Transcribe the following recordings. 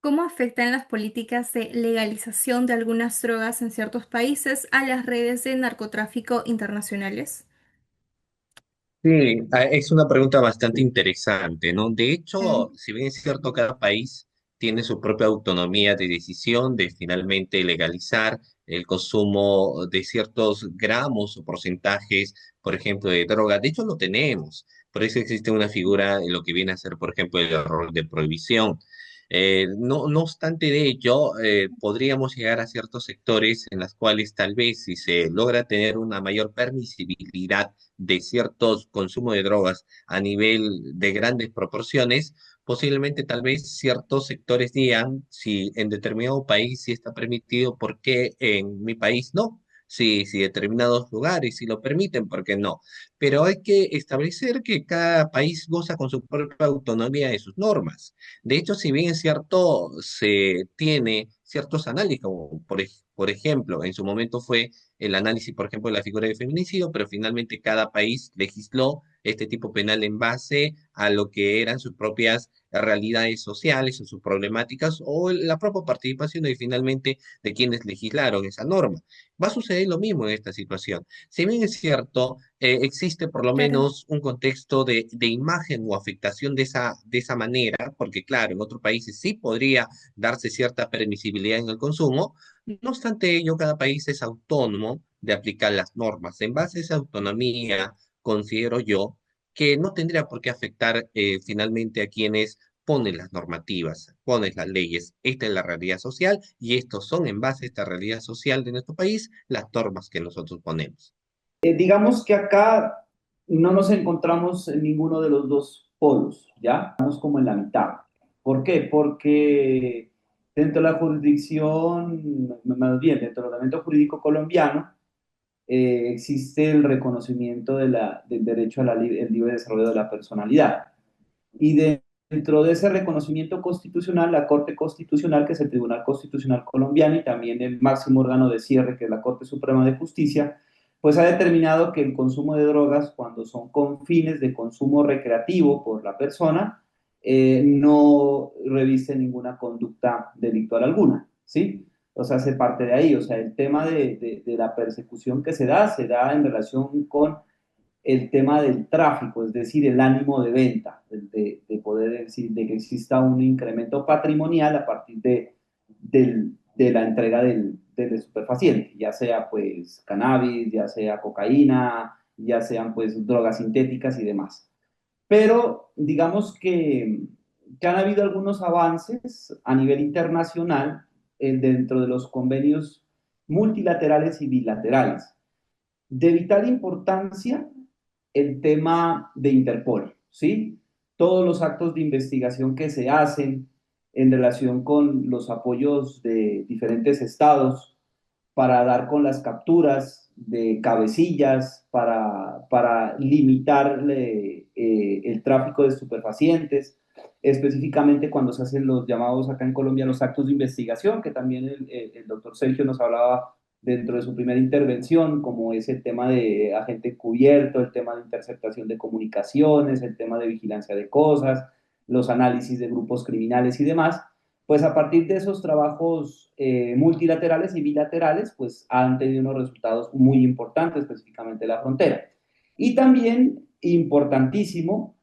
¿Cómo afectan las políticas de legalización de algunas drogas en ciertos países a las redes de narcotráfico internacionales? Sí, es una pregunta bastante interesante, ¿no? De hecho, Mm, si bien es cierto, cada país tiene su propia autonomía de decisión de finalmente legalizar el consumo de ciertos gramos o porcentajes, por ejemplo, de droga. De hecho, lo tenemos. Por eso existe una figura en lo que viene a ser, por ejemplo, el rol de prohibición. No obstante de ello, podríamos llegar a ciertos sectores en los cuales tal vez si se logra tener una mayor permisibilidad de ciertos consumos de drogas a nivel de grandes proporciones, posiblemente tal vez ciertos sectores digan si en determinado país sí está permitido, ¿por qué en mi país no? Si determinados lugares sí lo permiten, ¿por qué no? Pero hay que establecer que cada país goza con su propia autonomía de sus normas. De hecho, si bien es cierto, se tiene ciertos análisis, como por ejemplo, en su momento fue el análisis, por ejemplo, de la figura de feminicidio, pero finalmente cada país legisló este tipo penal en base a lo que eran sus propias realidades sociales o sus problemáticas o la propia participación y finalmente de quienes legislaron esa norma. Va a suceder lo mismo en esta situación. Si bien es cierto, existe por lo claro. menos un contexto de imagen o afectación de esa manera, porque claro, en otros países sí podría darse cierta permisibilidad en el consumo, no obstante ello, cada país es autónomo de aplicar las normas. En base a esa autonomía, considero yo que no tendría por qué afectar finalmente a quienes ponen las normativas, ponen las leyes. Esta es la realidad social y estos son en base a esta realidad social de nuestro país las normas que nosotros ponemos. Digamos que acá no nos encontramos en ninguno de los dos polos, ¿ya? Estamos como en la mitad. ¿Por qué? Porque dentro de la jurisdicción, más bien dentro del ordenamiento jurídico colombiano, existe el reconocimiento del derecho al libre desarrollo de la personalidad. Y dentro de ese reconocimiento constitucional, la Corte Constitucional, que es el Tribunal Constitucional colombiano, y también el máximo órgano de cierre, que es la Corte Suprema de Justicia, pues ha determinado que el consumo de drogas, cuando son con fines de consumo recreativo por la persona, no reviste ninguna conducta delictual alguna, ¿sí? O sea, se parte de ahí. O sea, el tema de la persecución que se da en relación con el tema del tráfico, es decir, el ánimo de venta, de poder decir, de que exista un incremento patrimonial a partir de la entrega del estupefaciente, ya sea pues cannabis, ya sea cocaína, ya sean pues drogas sintéticas y demás. Pero digamos que han habido algunos avances a nivel internacional dentro de los convenios multilaterales y bilaterales. De vital importancia el tema de Interpol, ¿sí? Todos los actos de investigación que se hacen en relación con los apoyos de diferentes estados para dar con las capturas de cabecillas, para limitar el tráfico de estupefacientes, específicamente cuando se hacen los llamados acá en Colombia los actos de investigación, que también el doctor Sergio nos hablaba dentro de su primera intervención, como es el tema de agente encubierto, el tema de interceptación de comunicaciones, el tema de vigilancia de cosas, los análisis de grupos criminales y demás, pues a partir de esos trabajos multilaterales y bilaterales, pues han tenido unos resultados muy importantes, específicamente la frontera. Y también importantísimo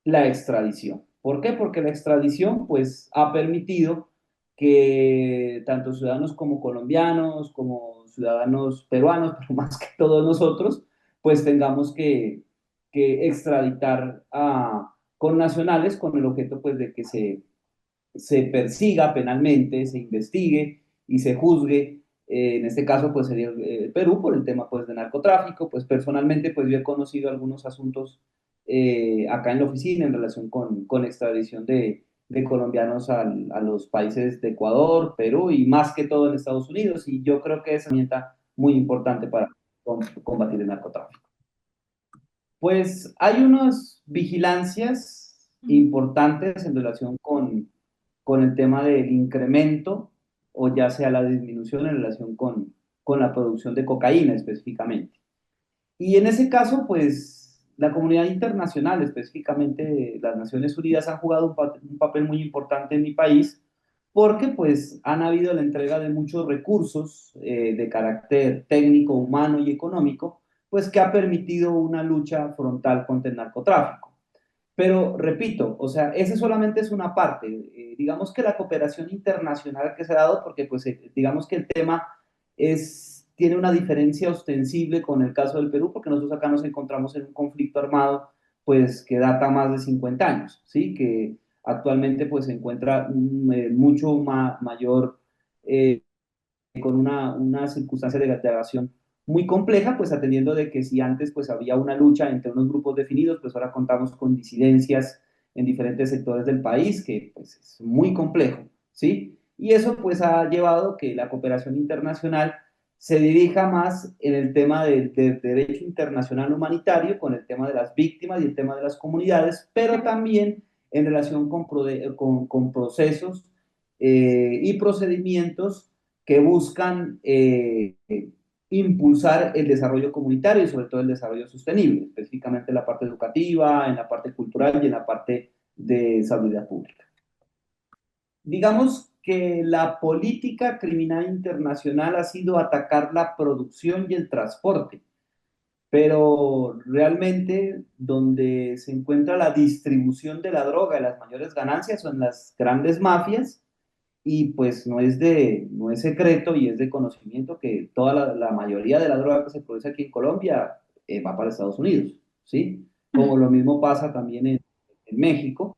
la extradición. ¿Por qué? Porque la extradición pues ha permitido que tanto ciudadanos como colombianos, como ciudadanos peruanos, pero más que todos nosotros, pues tengamos que extraditar a connacionales con el objeto pues de que se persiga penalmente, se investigue y se juzgue. En este caso, pues sería Perú por el tema pues de narcotráfico. Pues personalmente, pues yo he conocido algunos asuntos acá en la oficina en relación con extradición de colombianos a los países de Ecuador, Perú y más que todo en Estados Unidos. Y yo creo que es una herramienta muy importante para combatir el narcotráfico. Pues hay unas vigilancias Mm. importantes en relación con el tema del incremento o ya sea la disminución en relación con la producción de cocaína específicamente. Y en ese caso, pues la comunidad internacional, específicamente las Naciones Unidas, han jugado un papel muy importante en mi país porque pues han habido la entrega de muchos recursos de carácter técnico, humano y económico, pues que ha permitido una lucha frontal contra el narcotráfico. Pero repito, o sea, ese solamente es una parte. Digamos que la cooperación internacional que se ha dado, porque pues digamos que el tema tiene una diferencia ostensible con el caso del Perú, porque nosotros acá nos encontramos en un conflicto armado pues que data más de 50 años, ¿sí? Que actualmente pues se encuentra mucho mayor, eh, con una circunstancia de integración muy compleja, pues atendiendo de que si antes pues había una lucha entre unos grupos definidos, pues ahora contamos con disidencias en diferentes sectores del país, que pues es muy complejo, ¿sí? Y eso pues ha llevado que la cooperación internacional se dirija más en el tema del derecho internacional humanitario, con el tema de las víctimas y el tema de las comunidades, pero también en relación con procesos y procedimientos que buscan impulsar el desarrollo comunitario y sobre todo el desarrollo sostenible, específicamente en la parte educativa, en la parte cultural y en la parte de salud pública. Digamos que la política criminal internacional ha sido atacar la producción y el transporte, pero realmente donde se encuentra la distribución de la droga y las mayores ganancias son las grandes mafias, y pues no es secreto y es de conocimiento que toda la mayoría de la droga que se produce aquí en Colombia va para Estados Unidos, ¿sí? Como lo mismo pasa también en México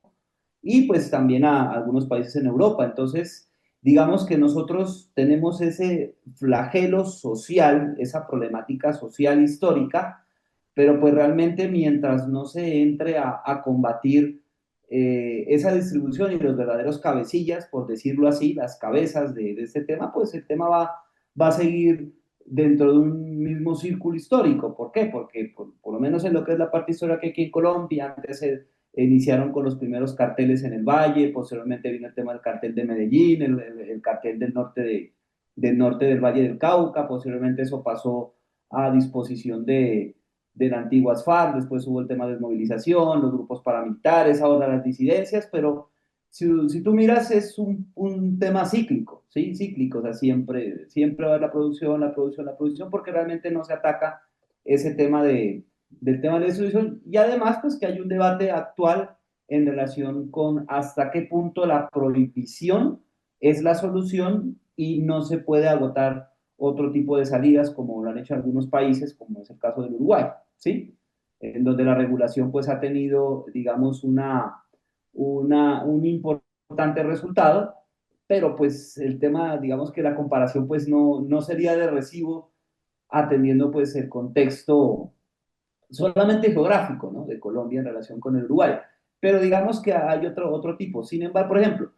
y pues también a algunos países en Europa. Entonces, digamos que nosotros tenemos ese flagelo social, esa problemática social histórica, pero pues realmente mientras no se entre a combatir esa distribución y los verdaderos cabecillas, por decirlo así, las cabezas de este tema, pues el tema va a seguir dentro de un mismo círculo histórico. ¿Por qué? Porque por lo menos en lo que es la parte histórica que aquí en Colombia, antes se iniciaron con los primeros carteles en el Valle, posteriormente vino el tema del cartel de Medellín, el cartel del norte del Valle del Cauca, posteriormente eso pasó a disposición de las antiguas FARC, después hubo el tema de desmovilización, los grupos paramilitares, ahora las disidencias, pero si tú miras es un tema cíclico, ¿sí? Cíclico, o sea, siempre va a haber la producción, la producción, la producción, porque realmente no se ataca ese tema del tema de la distribución y además pues que hay un debate actual en relación con hasta qué punto la prohibición es la solución y no se puede agotar otro tipo de salidas como lo han hecho algunos países, como es el caso del Uruguay, ¿sí? En donde la regulación pues ha tenido, digamos, un importante resultado, pero pues el tema, digamos que la comparación pues no sería de recibo atendiendo pues el contexto solamente geográfico, ¿no? De Colombia en relación con el Uruguay. Pero digamos que hay otro tipo. Sin embargo, por ejemplo,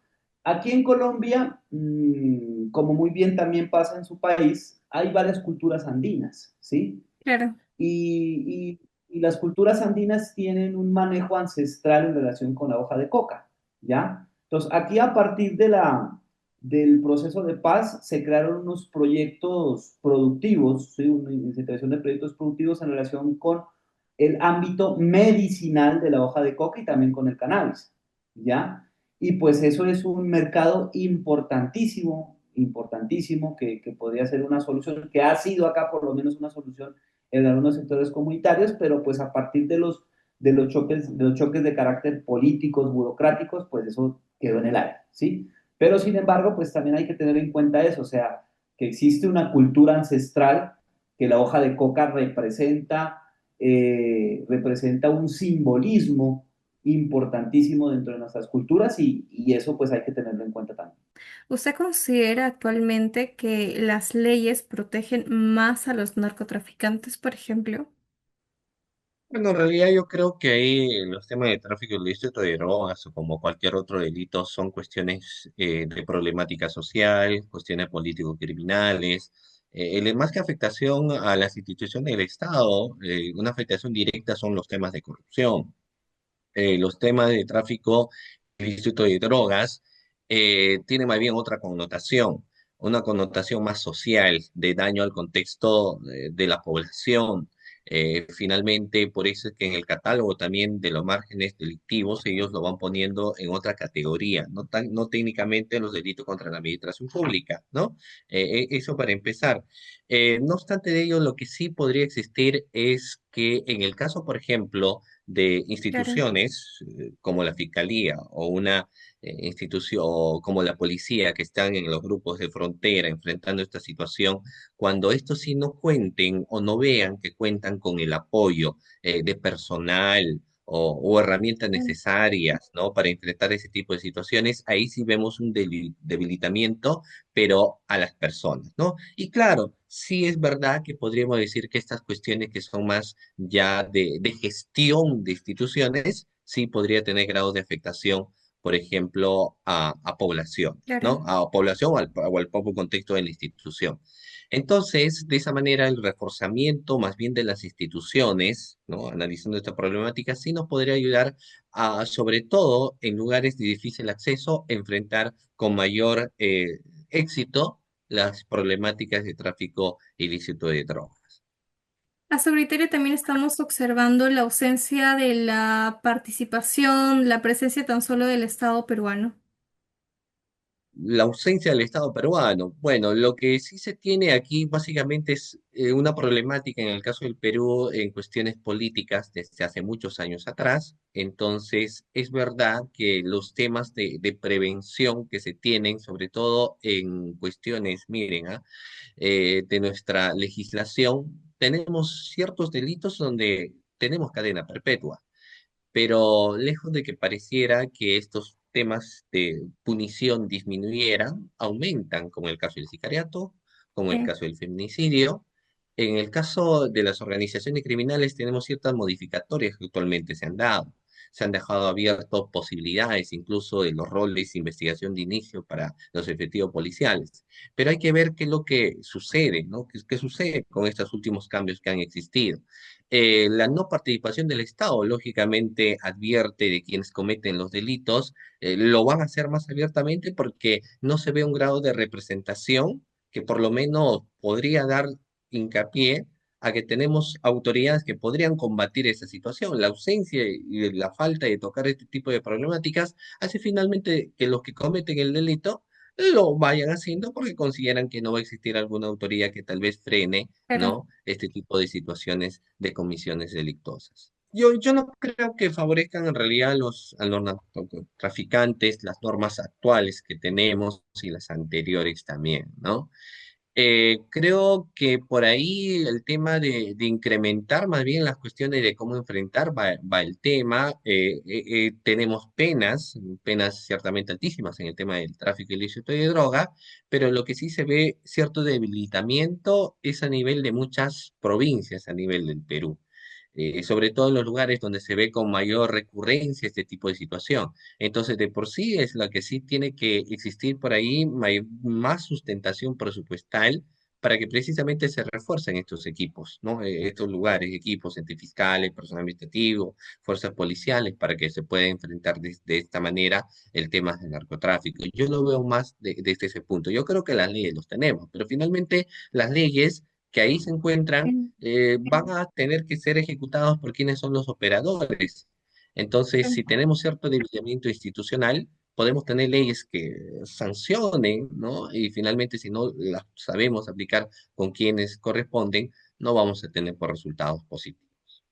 aquí en Colombia, como muy bien también pasa en su país, hay varias culturas andinas, ¿sí? Claro. Y las culturas andinas tienen un manejo ancestral en relación con la hoja de coca, ¿ya? Entonces, aquí a partir del proceso de paz se crearon unos proyectos productivos, ¿sí? Una incentración de proyectos productivos en relación con el ámbito medicinal de la hoja de coca y también con el cannabis, ¿ya? Y pues eso es un mercado importantísimo, importantísimo, que podría ser una solución, que ha sido acá por lo menos una solución en algunos sectores comunitarios, pero pues a partir de los choques de carácter políticos, burocráticos, pues eso quedó en el aire, ¿sí? Pero sin embargo, pues también hay que tener en cuenta eso, o sea, que existe una cultura ancestral que la hoja de coca representa un simbolismo importantísimo dentro de nuestras culturas y eso pues hay que tenerlo en cuenta también. ¿Usted considera actualmente que las leyes protegen más a los narcotraficantes, por ejemplo? Bueno, en realidad yo creo que ahí los temas de tráfico ilícito de drogas o como cualquier otro delito son cuestiones de problemática social, cuestiones político-criminales. Más que afectación a las instituciones del Estado, una afectación directa son los temas de corrupción. Los temas de tráfico ilícito de drogas tienen más bien otra connotación, una connotación más social, de daño al contexto de la población. Finalmente, por eso es que en el catálogo también de los márgenes delictivos ellos lo van poniendo en otra categoría, no técnicamente los delitos contra la administración pública, ¿no? Eso para empezar. No obstante de ello, lo que sí podría existir es que en el caso, por ejemplo, de Claro. instituciones como la Fiscalía o una institución como la policía que están en los grupos de frontera enfrentando esta situación, cuando estos sí no cuenten o no vean que cuentan con el apoyo de personal o herramientas necesarias, ¿no? Para enfrentar ese tipo de situaciones, ahí sí vemos un debilitamiento, pero a las personas, ¿no? Y claro, sí es verdad que podríamos decir que estas cuestiones que son más ya de gestión de instituciones, sí podría tener grados de afectación, por ejemplo, a población, Claro. ¿no? A población o al propio contexto de la institución. Entonces, de esa manera, el reforzamiento más bien de las instituciones, ¿no? Analizando esta problemática, sí nos podría ayudar a, sobre todo en lugares de difícil acceso, enfrentar con mayor éxito las problemáticas de tráfico ilícito de drogas. A su criterio también estamos observando la ausencia de la participación, la presencia tan solo del Estado peruano. La ausencia del Estado peruano. Bueno, lo que sí se tiene aquí básicamente es una problemática en el caso del Perú en cuestiones políticas desde hace muchos años atrás. Entonces, es verdad que los temas de prevención que se tienen, sobre todo en cuestiones, miren, de nuestra legislación, tenemos ciertos delitos donde tenemos cadena perpetua, pero lejos de que pareciera que estos temas de punición disminuyeran, aumentan, como el caso del sicariato, como el Sí. caso del feminicidio. En el caso de las organizaciones criminales tenemos ciertas modificatorias que actualmente se han dado. Se han dejado abiertas posibilidades incluso de los roles de investigación de inicio para los efectivos policiales. Pero hay que ver qué es lo que sucede, ¿no? ¿Qué sucede con estos últimos cambios que han existido? La no participación del Estado, lógicamente, advierte de quienes cometen los delitos, lo van a hacer más abiertamente porque no se ve un grado de representación que por lo menos podría dar hincapié a que tenemos autoridades que podrían combatir esa situación. La ausencia y la falta de tocar este tipo de problemáticas hace finalmente que los que cometen el delito lo vayan haciendo porque consideran que no va a existir alguna autoridad que tal vez frene, Claro. ¿no? Este tipo de situaciones de comisiones delictuosas. Yo no creo que favorezcan en realidad a los narcotraficantes las normas actuales que tenemos y las anteriores también, ¿no? Creo que por ahí el tema de incrementar más bien las cuestiones de cómo enfrentar va el tema. Tenemos penas ciertamente altísimas en el tema del tráfico ilícito de droga, pero lo que sí se ve cierto debilitamiento es a nivel de muchas provincias a nivel del Perú. Sobre todo en los lugares donde se ve con mayor recurrencia este tipo de situación. Entonces, de por sí es la que sí tiene que existir por ahí más sustentación presupuestal para que precisamente se refuercen estos equipos, ¿no? Estos lugares, equipos, entes fiscales, personal administrativo, fuerzas policiales, para que se pueda enfrentar de esta manera el tema del narcotráfico. Yo lo veo más desde ese punto. Yo creo que las leyes los tenemos, pero finalmente las leyes que ahí se encuentran Sí. van a tener que ser ejecutados por quienes son los operadores. Entonces, si tenemos cierto debilitamiento institucional, podemos tener leyes que sancionen, ¿no? Y finalmente, si no las sabemos aplicar con quienes corresponden, no vamos a tener por resultados positivos.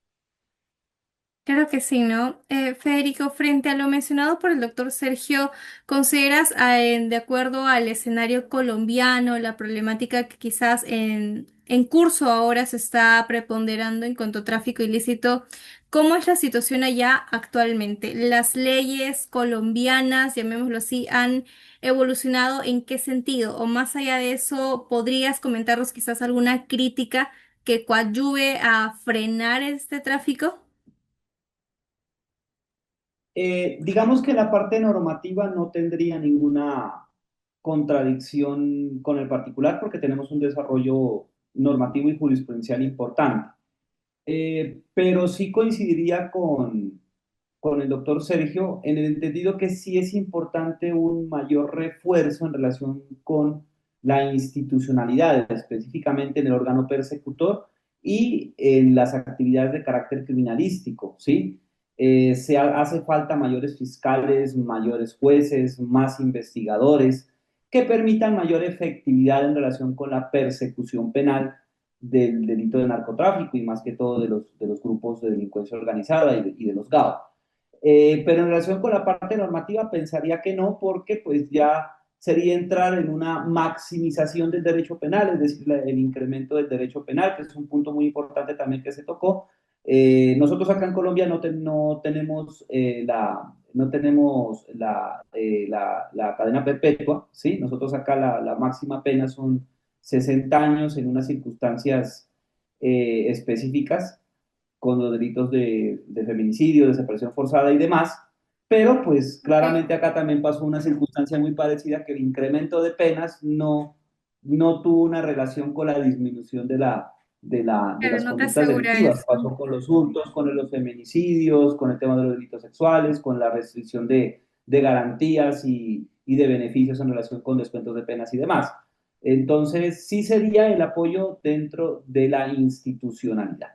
Claro que sí, ¿no? Federico, frente a lo mencionado por el doctor Sergio, ¿consideras, de acuerdo al escenario colombiano, la problemática que quizás en curso ahora se está preponderando en cuanto a tráfico ilícito, cómo es la situación allá actualmente? ¿Las leyes colombianas, llamémoslo así, han evolucionado en qué sentido? O más allá de eso, ¿podrías comentarnos quizás alguna crítica que coadyuve a frenar este tráfico? Digamos que la parte normativa no tendría ninguna contradicción con el particular porque tenemos un desarrollo normativo y jurisprudencial importante. Pero sí coincidiría con el doctor Sergio en el entendido que sí es importante un mayor refuerzo en relación con la institucionalidad, específicamente en el órgano persecutor y en las actividades de carácter criminalístico, ¿sí? Hace falta mayores fiscales, mayores jueces, más investigadores que permitan mayor efectividad en relación con la persecución penal del delito de narcotráfico y más que todo de los grupos de delincuencia organizada y de los GAO. Pero en relación con la parte normativa pensaría que no, porque pues ya sería entrar en una maximización del derecho penal, es decir, el incremento del derecho penal, que es un punto muy importante también que se tocó. Nosotros acá en Colombia no tenemos, no tenemos la cadena perpetua, ¿sí? Nosotros acá la máxima pena son 60 años en unas circunstancias específicas, con los delitos de feminicidio, desaparición forzada y demás, pero pues Ok. claramente acá también pasó una circunstancia muy parecida, que el incremento de penas no tuvo una relación con la disminución de Claro, las no te conductas asegura delictivas. eso. Pasó con los hurtos, con los feminicidios, con el tema de los delitos sexuales, con la restricción de garantías y de beneficios en relación con descuentos de penas y demás. Entonces, sí sería el apoyo dentro de la institucionalidad.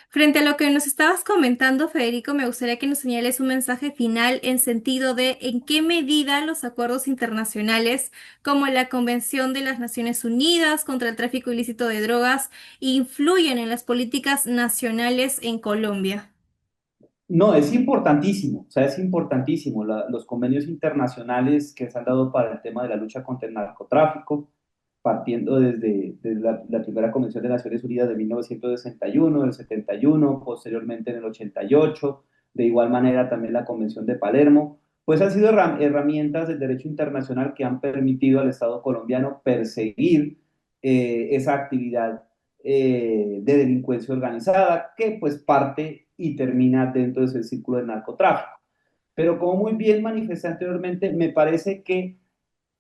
Frente a lo que nos estabas comentando, Federico, me gustaría que nos señales un mensaje final en sentido de en qué medida los acuerdos internacionales, como la Convención de las Naciones Unidas contra el tráfico ilícito de drogas, influyen en las políticas nacionales en Colombia. No, es importantísimo, o sea, es importantísimo los convenios internacionales que se han dado para el tema de la lucha contra el narcotráfico, partiendo desde la primera Convención de Naciones Unidas de 1961, del 71, posteriormente en el 88, de igual manera también la Convención de Palermo, pues han sido herramientas del derecho internacional que han permitido al Estado colombiano perseguir esa actividad de delincuencia organizada, que pues parte y termina dentro de ese círculo de narcotráfico. Pero como muy bien manifesté anteriormente, me parece que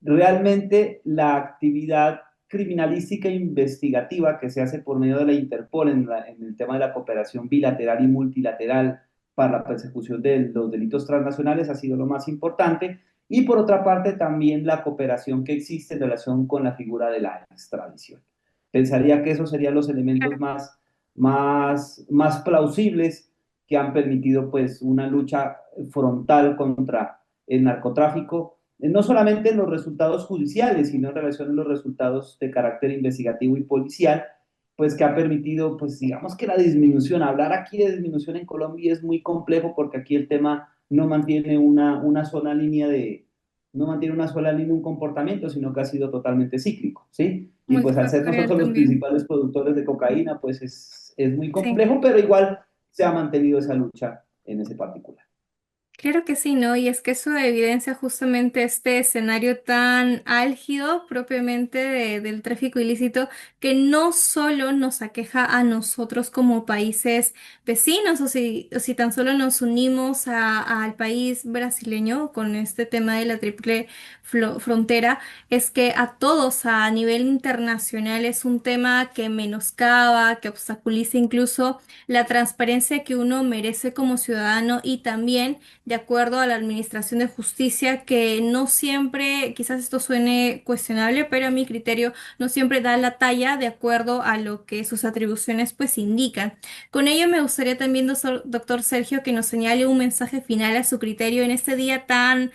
realmente la actividad criminalística e investigativa que se hace por medio de la Interpol en el tema de la cooperación bilateral y multilateral para la persecución de los delitos transnacionales ha sido lo más importante. Y por otra parte, también la cooperación que existe en relación con la figura de la extradición. Pensaría que esos serían los elementos más plausibles que han permitido pues una lucha frontal contra el narcotráfico, no solamente en los resultados judiciales, sino en relación a los resultados de carácter investigativo y policial, pues que ha permitido, pues digamos que la disminución, hablar aquí de disminución en Colombia es muy complejo porque aquí el tema no mantiene una sola línea no mantiene una sola línea, un comportamiento, sino que ha sido totalmente cíclico, ¿sí? Y pues al ser Multifactorial nosotros los también. principales productores de cocaína, pues es muy Sí. complejo, pero igual se ha mantenido esa lucha en ese particular. Claro que sí, ¿no? Y es que eso evidencia justamente este escenario tan álgido propiamente del tráfico ilícito que no solo nos aqueja a nosotros como países vecinos o si tan solo nos unimos al país brasileño con este tema de la triple frontera, es que a todos a nivel internacional es un tema que menoscaba, que obstaculiza incluso la transparencia que uno merece como ciudadano y también de acuerdo a la Administración de Justicia, que no siempre, quizás esto suene cuestionable, pero a mi criterio no siempre da la talla de acuerdo a lo que sus atribuciones pues indican. Con ello me gustaría también, doctor Sergio, que nos señale un mensaje final a su criterio en este día tan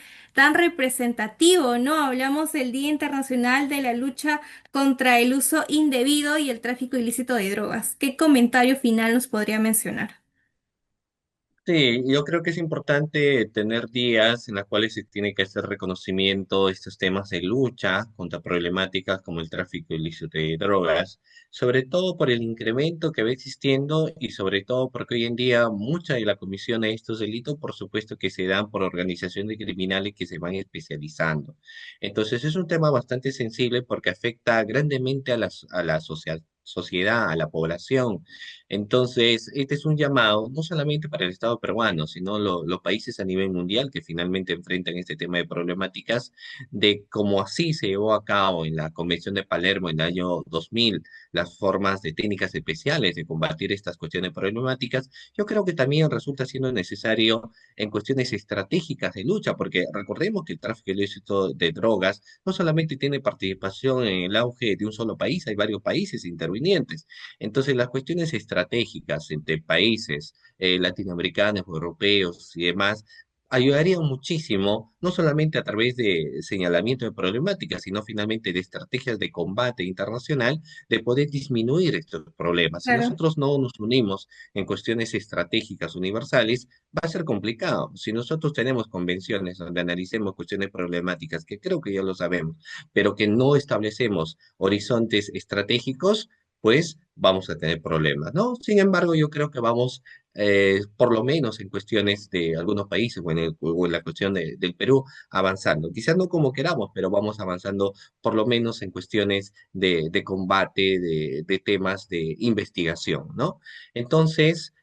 representativo, ¿no? Hablamos del Día Internacional de la Lucha contra el Uso Indebido y el Tráfico Ilícito de Drogas. ¿Qué comentario final nos podría mencionar? Sí, yo creo que es importante tener días en los cuales se tiene que hacer reconocimiento de estos temas de lucha contra problemáticas como el tráfico ilícito de drogas, sobre todo por el incremento que va existiendo y sobre todo porque hoy en día mucha de la comisión de estos delitos, por supuesto que se dan por organizaciones criminales que se van especializando. Entonces es un tema bastante sensible porque afecta grandemente a la sociedad, a la población. Entonces, este es un llamado no solamente para el Estado peruano, sino los países a nivel mundial que finalmente enfrentan este tema de problemáticas, de cómo así se llevó a cabo en la Convención de Palermo en el año 2000, las formas de técnicas especiales de combatir estas cuestiones problemáticas. Yo creo que también resulta siendo necesario en cuestiones estratégicas de lucha, porque recordemos que el tráfico ilícito de drogas no solamente tiene participación en el auge de un solo país, hay varios países intervinientes. Entonces, las cuestiones estratégicas entre países latinoamericanos, europeos y demás ayudarían muchísimo, no solamente a través de señalamiento de problemáticas, sino finalmente de estrategias de combate internacional, de poder disminuir estos problemas. Si Claro. nosotros no nos unimos en cuestiones estratégicas universales, va a ser complicado. Si nosotros tenemos convenciones donde analicemos cuestiones problemáticas, que creo que ya lo sabemos, pero que no establecemos horizontes estratégicos, pues vamos a tener problemas, ¿no? Sin embargo, yo creo que vamos, por lo menos en cuestiones de algunos países o en la cuestión del Perú, avanzando. Quizás no como queramos, pero vamos avanzando por lo menos en cuestiones de combate, de temas de investigación, ¿no? Entonces,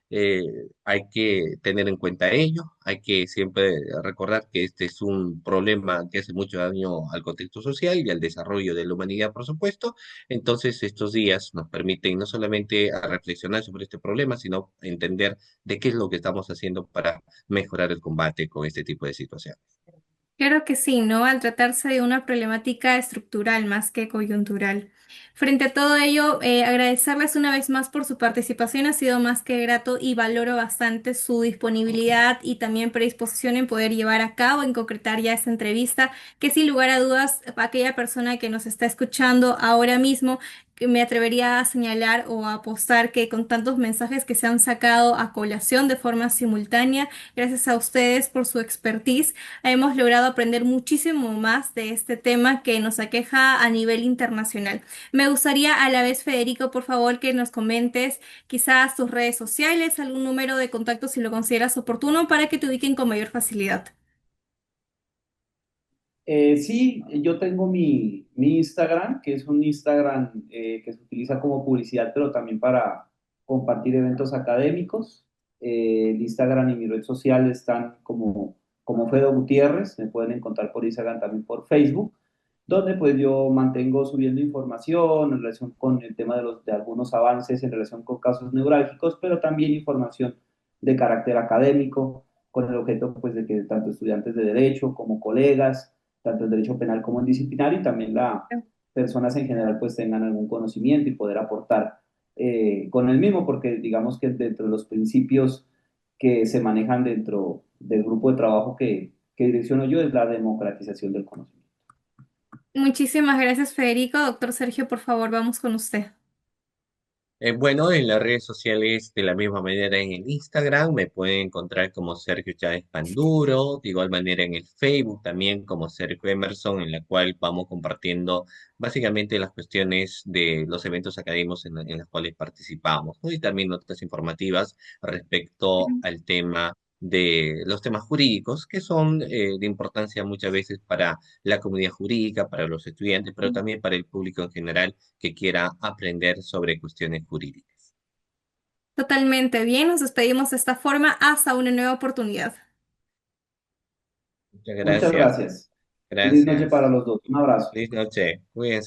hay que tener en cuenta ello, hay que siempre recordar que este es un problema que hace mucho daño al contexto social y al desarrollo de la humanidad, por supuesto. Entonces, estos días nos permiten no solamente a reflexionar sobre este problema, sino entender de qué es lo que estamos haciendo para mejorar el combate con este tipo de situaciones. Claro que sí, ¿no? Al tratarse de una problemática estructural más que coyuntural. Frente a todo ello, agradecerles una vez más por su participación, ha sido más que grato y valoro bastante su disponibilidad y también predisposición en poder llevar a cabo, en concretar ya esta entrevista, que sin lugar a dudas, aquella persona que nos está escuchando ahora mismo, que me atrevería a señalar o a apostar que con tantos mensajes que se han sacado a colación de forma simultánea, gracias a ustedes por su expertise, hemos logrado aprender muchísimo más de este tema que nos aqueja a nivel internacional. Me gustaría a la vez, Federico, por favor, que nos comentes quizás tus redes sociales, algún número de contacto si lo consideras oportuno para que te ubiquen con mayor facilidad. Sí, yo tengo mi Instagram, que es un Instagram que se utiliza como publicidad, pero también para compartir eventos académicos. El Instagram y mi red social están como Fedo Gutiérrez, me pueden encontrar por Instagram, también por Facebook, donde pues yo mantengo subiendo información en relación con el tema de algunos avances en relación con casos neurálgicos, pero también información de carácter académico, con el objeto pues de que tanto estudiantes de derecho como colegas, tanto en derecho penal como en disciplinario, y también las personas en general pues tengan algún conocimiento y poder aportar con el mismo, porque digamos que dentro de los principios que se manejan dentro del grupo de trabajo que direcciono yo es la democratización del conocimiento. Muchísimas gracias, Federico. Doctor Sergio, por favor, vamos con usted. Bueno, en las redes sociales, de la misma manera en el Instagram, me pueden encontrar como Sergio Chávez Panduro, de igual manera en el Facebook también como Sergio Emerson, en la cual vamos compartiendo básicamente las cuestiones de los eventos académicos en los cuales participamos, ¿no? Y también notas informativas respecto al tema de los temas jurídicos, que son de importancia muchas veces para la comunidad jurídica, para los estudiantes, pero también para el público en general que quiera aprender sobre cuestiones jurídicas. Totalmente bien, nos despedimos de esta forma hasta una nueva oportunidad. Muchas Muchas gracias. gracias. Feliz noche para Gracias. los dos. Un abrazo. Feliz noche. Cuídense.